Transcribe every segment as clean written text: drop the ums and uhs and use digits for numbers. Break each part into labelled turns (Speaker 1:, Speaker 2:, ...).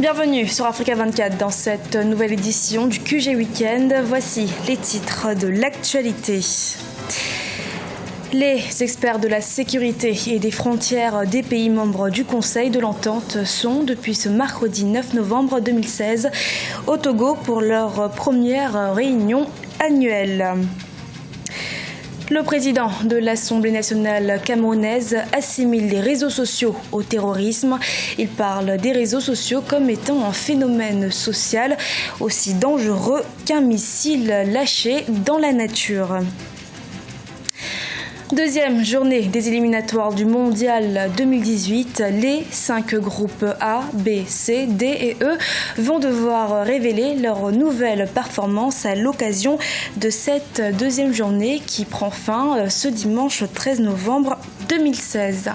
Speaker 1: Bienvenue sur Africa 24 dans cette nouvelle édition du QG Weekend. Voici les titres de l'actualité. Les experts de la sécurité et des frontières des pays membres du Conseil de l'Entente sont, depuis ce mercredi 9 novembre 2016, au Togo pour leur première réunion annuelle. Le président de l'Assemblée nationale camerounaise assimile les réseaux sociaux au terrorisme. Il parle des réseaux sociaux comme étant un phénomène social aussi dangereux qu'un missile lâché dans la nature. Deuxième journée des éliminatoires du Mondial 2018, les 5 groupes A, B, C, D et E vont devoir révéler leur nouvelle performance à l'occasion de cette deuxième journée qui prend fin ce dimanche 13 novembre 2016.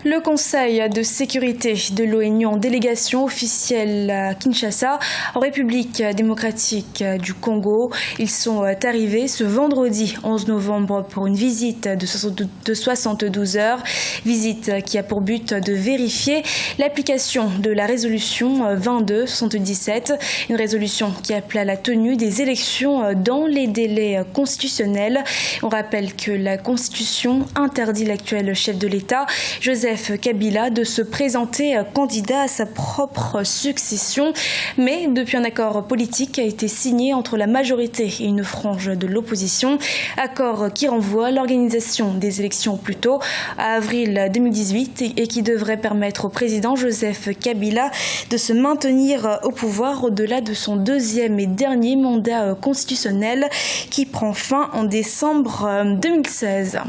Speaker 1: Le Conseil de sécurité de l'ONU en délégation officielle à Kinshasa, en République démocratique du Congo. Ils sont arrivés ce vendredi 11 novembre pour une visite de 72 heures. Visite qui a pour but de vérifier l'application de la résolution 2277, une résolution qui appelle à la tenue des élections dans les délais constitutionnels. On rappelle que la Constitution interdit l'actuel chef de l'État, Joseph Kabila, de se présenter candidat à sa propre succession. Mais depuis un accord politique a été signé entre la majorité et une frange de l'opposition, accord qui renvoie l'organisation des élections plutôt à avril 2018 et qui devrait permettre au président Joseph Kabila de se maintenir au pouvoir au-delà de son deuxième et dernier mandat constitutionnel qui prend fin en décembre 2016.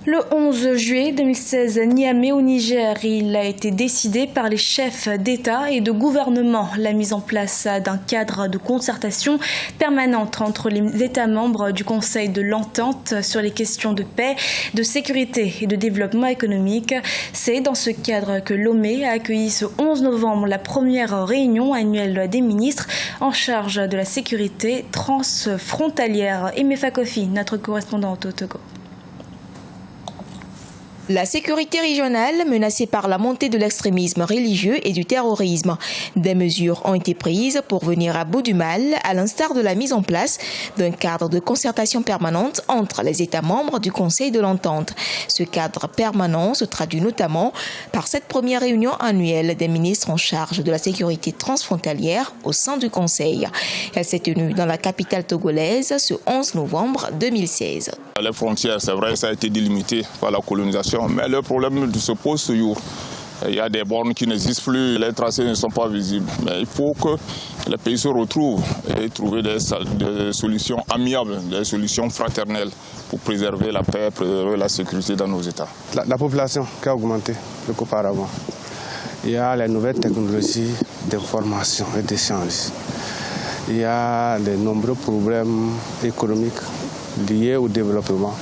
Speaker 1: Le 11 juillet 2016, à Niamey au Niger, il a été décidé par les chefs d'État et de gouvernement la mise en place d'un cadre de concertation permanente entre les États membres du Conseil de l'Entente sur les questions de paix, de sécurité et de développement économique. C'est dans ce cadre que Lomé a accueilli ce 11 novembre la première réunion annuelle des ministres en charge de la sécurité transfrontalière. Emefa Kofi, notre correspondante au Togo.
Speaker 2: La sécurité régionale menacée par la montée de l'extrémisme religieux et du terrorisme. Des mesures ont été prises pour venir à bout du mal, à l'instar de la mise en place d'un cadre de concertation permanente entre les États membres du Conseil de l'Entente. Ce cadre permanent se traduit notamment par cette première réunion annuelle des ministres en charge de la sécurité transfrontalière au sein du Conseil. Elle s'est tenue dans la capitale togolaise ce 11 novembre 2016.
Speaker 3: Les frontières, c'est vrai, ça a été délimité par la colonisation, mais le problème se pose toujours. Il y a des bornes qui n'existent plus, les tracés ne sont pas visibles. Mais il faut que les pays se retrouvent et trouver des solutions amiables, des solutions fraternelles pour préserver la paix, préserver la sécurité dans nos États.
Speaker 4: La population qui a augmenté auparavant. Il y a les nouvelles technologies d'information et d'échange. Il y a de nombreux problèmes économiques liés au développement,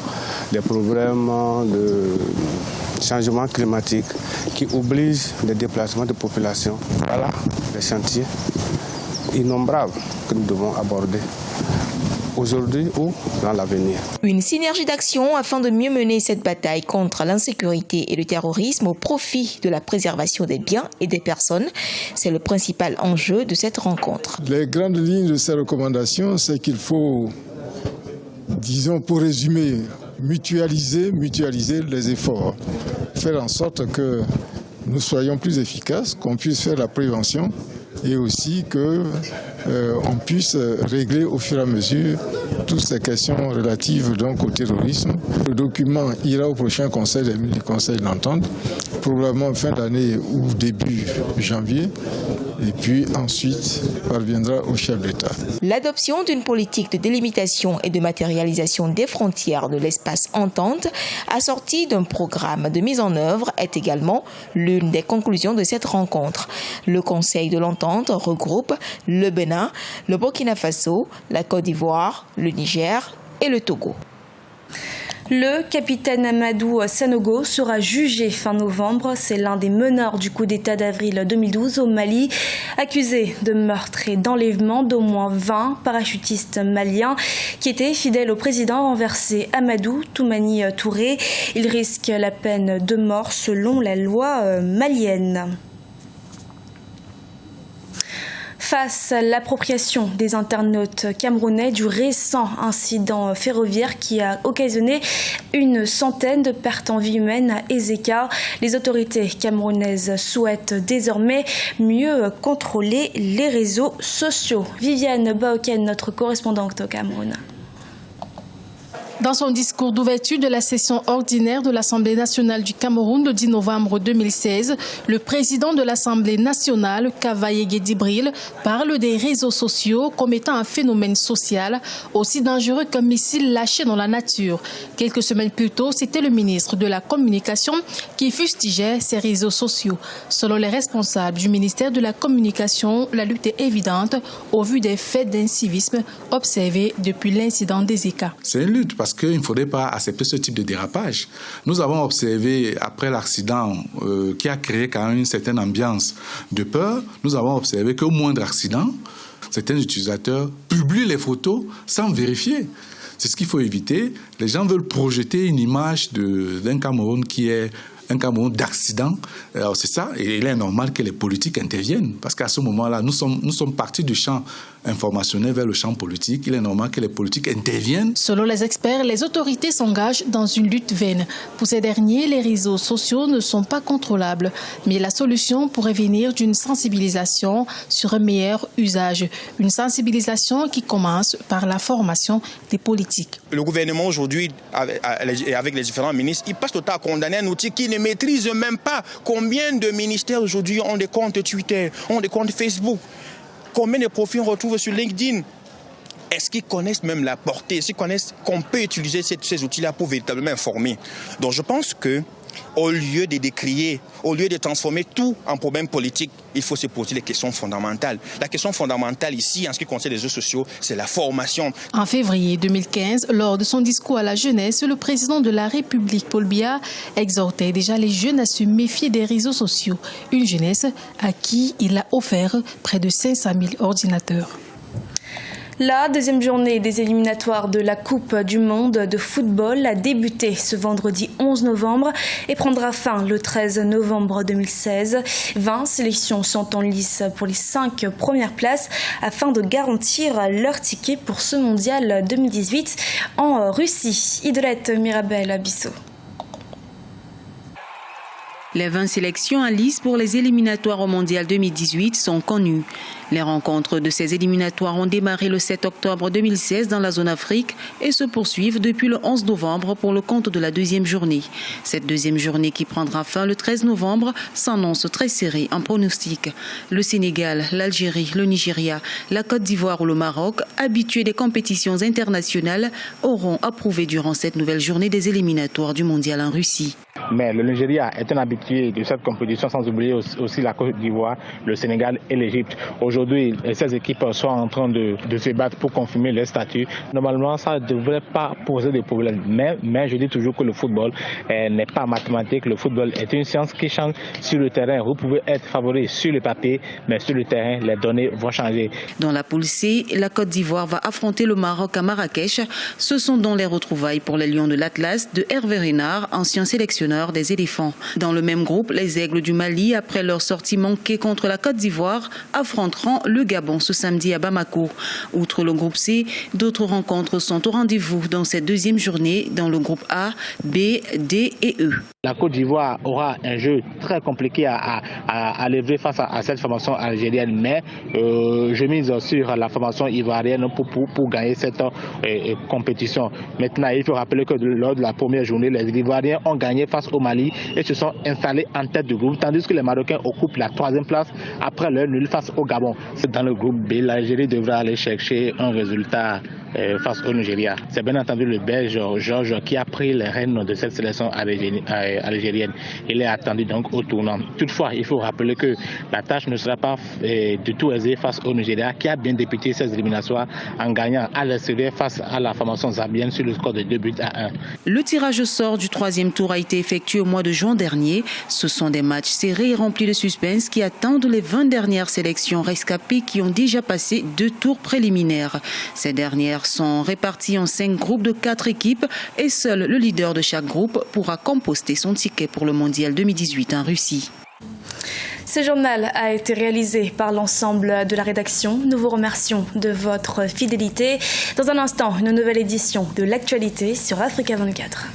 Speaker 4: des problèmes de changement climatique qui obligent les déplacements de population. Voilà les chantiers innombrables que nous devons aborder aujourd'hui ou dans l'avenir.
Speaker 2: Une synergie d'action afin de mieux mener cette bataille contre l'insécurité et le terrorisme au profit de la préservation des biens et des personnes, c'est le principal enjeu de cette rencontre.
Speaker 5: Les grandes lignes de ces recommandations, c'est qu'il faut, disons pour résumer, mutualiser les efforts, faire en sorte que nous soyons plus efficaces, qu'on puisse faire la prévention et aussi qu'on puisse régler au fur et à mesure toutes ces questions relatives donc, au terrorisme. Le document ira au prochain conseil du Conseil de l'Entente, probablement fin d'année ou début janvier. Et puis ensuite parviendra au chef d'État.
Speaker 2: L'adoption d'une politique de délimitation et de matérialisation des frontières de l'espace Entente, assortie d'un programme de mise en œuvre, est également l'une des conclusions de cette rencontre. Le Conseil de l'Entente regroupe le Bénin, le Burkina Faso, la Côte d'Ivoire, le Niger et le Togo.
Speaker 1: Le capitaine Amadou Sanogo sera jugé fin novembre. C'est l'un des meneurs du coup d'État d'avril 2012 au Mali, accusé de meurtre et d'enlèvement d'au moins 20 parachutistes maliens qui étaient fidèles au président renversé Amadou Toumani Touré. Il risque la peine de mort selon la loi malienne. Face à l'appropriation des internautes camerounais du récent incident ferroviaire qui a occasionné une centaine de pertes en vie humaine à Ezeka, les autorités camerounaises souhaitent désormais mieux contrôler les réseaux sociaux. Viviane Baoken, notre correspondante au Cameroun.
Speaker 6: Dans son discours d'ouverture de la session ordinaire de l'Assemblée nationale du Cameroun le 10 novembre 2016, le président de l'Assemblée nationale, Kavaye Guédibril, parle des réseaux sociaux comme étant un phénomène social aussi dangereux qu'un missile lâché dans la nature. Quelques semaines plus tôt, c'était le ministre de la Communication qui fustigeait ces réseaux sociaux. Selon les responsables du ministère de la Communication, la lutte est évidente au vu des faits d'incivisme observés depuis l'incident d'Ezeka.
Speaker 7: C'est une lutte parce qu'il ne faudrait pas accepter ce type de dérapage. Nous avons observé, après l'accident qui a créé quand même une certaine ambiance de peur, nous avons observé qu'au moindre accident, certains utilisateurs publient les photos sans vérifier. C'est ce qu'il faut éviter. Les gens veulent projeter une image d'un Cameroun qui est un Cameroun d'accident. Alors c'est ça, et il est normal que les politiques interviennent, parce qu'à ce moment-là, nous sommes partis du champ informationnel vers le champ politique. Il est normal que les politiques interviennent.
Speaker 6: Selon les experts, les autorités s'engagent dans une lutte vaine. Pour ces derniers, les réseaux sociaux ne sont pas contrôlables, mais la solution pourrait venir d'une sensibilisation sur un meilleur usage. Une sensibilisation qui commence par la formation des politiques.
Speaker 8: Le gouvernement aujourd'hui, avec les différents ministres, il passe le temps à condamner un outil qui ne maîtrise même pas. Combien de ministères aujourd'hui ont des comptes Twitter, ont des comptes Facebook? Combien de profils on retrouve sur LinkedIn? Est-ce qu'ils connaissent même la portée? Est-ce qu'ils connaissent qu'on peut utiliser ces outils-là pour véritablement informer? Donc je pense qu'au lieu de décrier, au lieu de transformer tout en problème politique, il faut se poser les questions fondamentales. La question fondamentale ici, en ce qui concerne les réseaux sociaux, c'est la formation.
Speaker 6: En février 2015, lors de son discours à la jeunesse, le président de la République, Paul Biya, exhortait déjà les jeunes à se méfier des réseaux sociaux. Une jeunesse à qui il a offert près de 500 000 ordinateurs.
Speaker 1: La deuxième journée des éliminatoires de la Coupe du monde de football a débuté ce vendredi 11 novembre et prendra fin le 13 novembre 2016. 20 sélections sont en lice pour les 5 premières places afin de garantir leur ticket pour ce mondial 2018 en Russie. Idolette Mirabel Bissot.
Speaker 9: Les 20 sélections en lice pour les éliminatoires au mondial 2018 sont connues. Les rencontres de ces éliminatoires ont démarré le 7 octobre 2016 dans la zone Afrique et se poursuivent depuis le 11 novembre pour le compte de la deuxième journée. Cette deuxième journée qui prendra fin le 13 novembre s'annonce très serrée en pronostic. Le Sénégal, l'Algérie, le Nigeria, la Côte d'Ivoire ou le Maroc, habitués des compétitions internationales, auront approuvé durant cette nouvelle journée des éliminatoires du mondial en Russie.
Speaker 10: Mais le Nigeria est un habitué de cette compétition, sans oublier aussi la Côte d'Ivoire, le Sénégal et l'Égypte. Aujourd'hui, ces équipes sont en train de se battre pour confirmer leur statut. Normalement, ça ne devrait pas poser de problème. Mais je dis toujours que le football n'est pas mathématique. Le football est une science qui change sur le terrain. Vous pouvez être favori sur le papier, mais sur le terrain, les données vont changer.
Speaker 9: Dans la poule C, la Côte d'Ivoire va affronter le Maroc à Marrakech. Ce sont donc les retrouvailles pour les Lions de l'Atlas de Hervé Renard, ancien sélectionneur des éléphants. Dans le même groupe, les Aigles du Mali, après leur sortie manquée contre la Côte d'Ivoire, affronteront le Gabon ce samedi à Bamako. Outre le groupe C, d'autres rencontres sont au rendez-vous dans cette deuxième journée dans le groupe A, B, D et E.
Speaker 10: La Côte d'Ivoire aura un jeu très compliqué à lever face à cette formation algérienne, mais je mise sur la formation ivoirienne pour gagner cette compétition. Maintenant, il faut rappeler que lors de la première journée, les Ivoiriens ont gagné face au Mali et se sont installés en tête du groupe, tandis que les Marocains occupent la 3e place après leur nul face au Gabon. C'est dans le groupe B, l'Algérie devra aller chercher un résultat face au Nigeria. C'est bien entendu le Belge Georges qui a pris les rênes de cette sélection algérienne. Il est attendu donc au tournant. Toutefois, il faut rappeler que la tâche ne sera pas du tout aisée face au Nigeria qui a bien débuté ses éliminatoires en gagnant à l'extérieur face à la formation zambienne sur le score de 2-1.
Speaker 9: Le tirage au sort du 3e tour a été effectué au mois de juin dernier. Ce sont des matchs serrés et remplis de suspense qui attendent les 20 dernières sélections rescapées qui ont déjà passé 2 tours préliminaires. Ces dernières sont réparties en 5 groupes de 4 équipes et seul le leader de chaque groupe pourra composter son ticket pour le mondial 2018 en Russie.
Speaker 1: Ce journal a été réalisé par l'ensemble de la rédaction. Nous vous remercions de votre fidélité. Dans un instant, une nouvelle édition de l'actualité sur Africa 24.